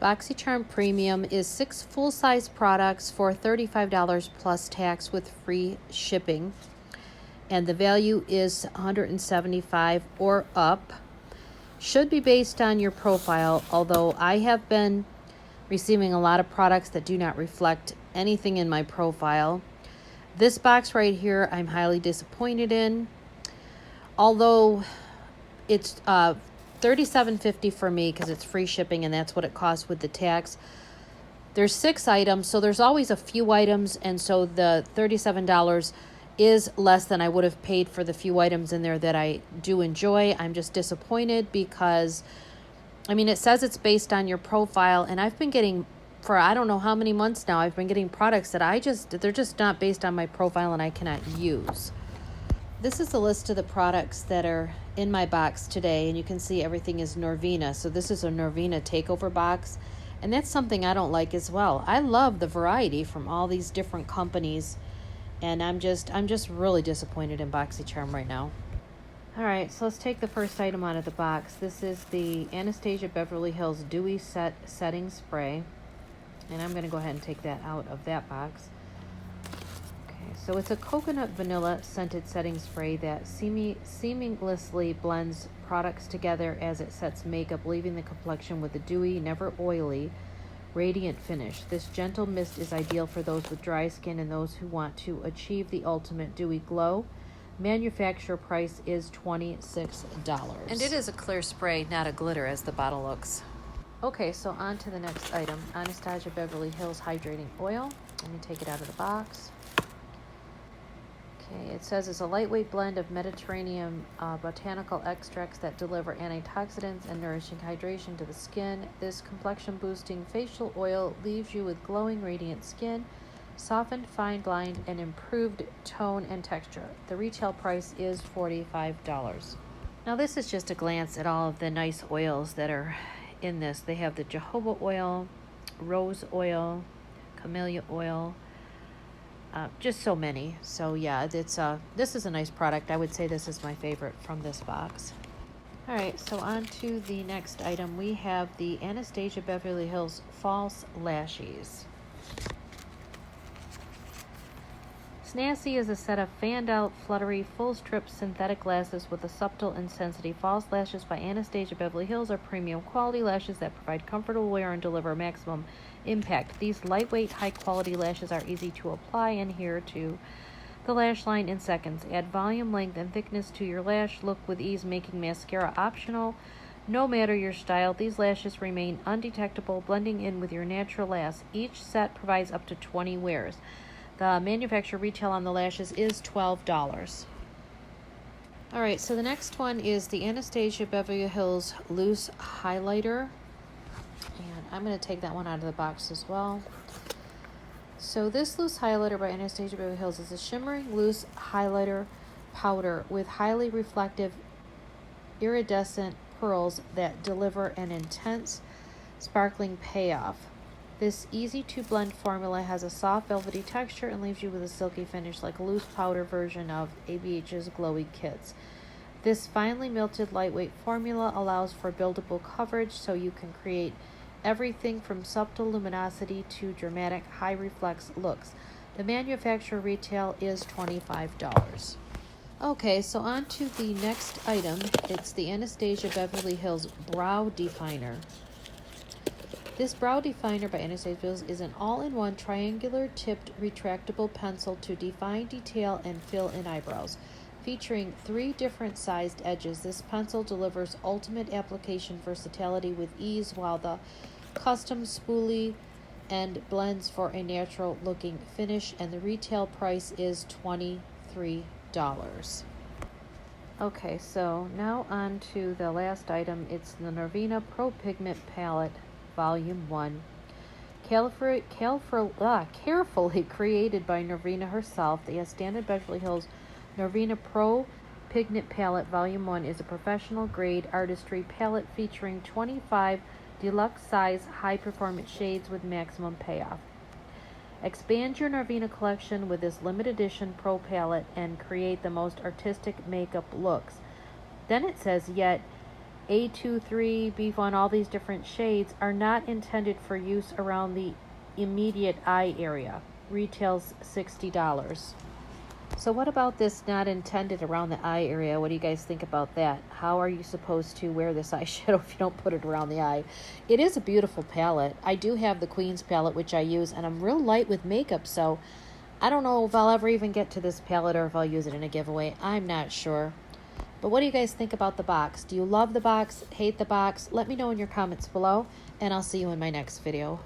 Boxycharm Premium is 6 full-size products for $35 plus tax with free shipping. And the value is $175 or up. Should be based on your profile, although I have been receiving a lot of products that do not reflect anything in my profile. This box right here, I'm highly disappointed in. Although it's $37.50 for me because it's free shipping and that's what it costs with the tax. There's 6 items, so there's always a few items, and so the $37 is less than I would have paid for the few items in there that I do enjoy. I'm just disappointed because, I mean, it says it's based on your profile, and I've been getting, for I don't know how many months now, I've been getting products that they're just not based on my profile and I cannot use. This is a list of the products that are in my box today, and you can see everything is Norvina. So this is a Norvina takeover box, and that's something I don't like as well. I love the variety from all these different companies, and I'm just really disappointed in Boxycharm right now. All right, so let's take the first item out of the box. This is the Anastasia Beverly Hills Dewy Setting Spray, and I'm going to go ahead and take that out of that box. So it's a coconut vanilla scented setting spray that seamlessly blends products together as it sets makeup, leaving the complexion with a dewy, never oily, radiant finish. This gentle mist is ideal for those with dry skin and those who want to achieve the ultimate dewy glow. Manufacturer price is $26. And it is a clear spray, not a glitter as the bottle looks. Okay, so on to the next item. Anastasia Beverly Hills Hydrating Oil. Let me take it out of the box. Okay, it says it's a lightweight blend of Mediterranean botanical extracts that deliver antioxidants and nourishing hydration to the skin. This complexion-boosting facial oil leaves you with glowing, radiant skin, softened, fine-lined, and improved tone and texture. The retail price is $45. Now, this is just a glance at all of the nice oils that are in this. They have the jojoba oil, rose oil, camellia oil, just so many. So yeah, this is a nice product. I would say this is my favorite from this box. All right, so on to the next item. We have the Anastasia Beverly Hills False Lashes. Snazzy is a set of fanned-out, fluttery, full-strip synthetic glasses with a subtle intensity. False lashes by Anastasia Beverly Hills are premium quality lashes that provide comfortable wear and deliver maximum impact. These lightweight, high-quality lashes are easy to apply and adhere to the lash line in seconds. Add volume, length, and thickness to your lash look with ease, making mascara optional. No matter your style, these lashes remain undetectable, blending in with your natural lash. Each set provides up to 20 wears. The manufacturer retail on the lashes is $12. All right, so the next one is the Anastasia Beverly Hills Loose Highlighter. And I'm going to take that one out of the box as well. So this loose highlighter by Anastasia Beverly Hills is a shimmering loose highlighter powder with highly reflective iridescent pearls that deliver an intense, sparkling payoff. This easy-to-blend formula has a soft, velvety texture and leaves you with a silky finish like a loose powder version of ABH's Glowy Kits. This finely melted, lightweight formula allows for buildable coverage so you can create everything from subtle luminosity to dramatic, high-reflex looks. The manufacturer retail is $25. Okay, so on to the next item. It's the Anastasia Beverly Hills Brow Definer. This brow definer by Anastasia Beverly Hills is an all-in-one triangular-tipped retractable pencil to define, detail, and fill in eyebrows. Featuring 3 different sized edges, this pencil delivers ultimate application versatility with ease, while the custom spoolie end blends for a natural-looking finish, and the retail price is $23. Okay, so now on to the last item. It's the Norvina Pro Pigment Palette Volume 1. Carefully created by Norvina herself, the Anastasia Beverly Hills Norvina Pro Pigment Palette Volume 1 is a professional-grade artistry palette featuring 25 deluxe-size high-performance shades with maximum payoff. Expand your Norvina collection with this limited edition Pro Palette and create the most artistic makeup looks. Then it says, yet A23, B1, all these different shades are not intended for use around the immediate eye area. Retails $60. So what about this not intended around the eye area? What do you guys think about that? How are you supposed to wear this eyeshadow if you don't put it around the eye? It is a beautiful palette. I do have the Queen's palette, which I use, and I'm real light with makeup, so I don't know if I'll ever even get to this palette or if I'll use it in a giveaway. I'm not sure. But what do you guys think about the box? Do you love the box? Hate the box? Let me know in your comments below, and I'll see you in my next video.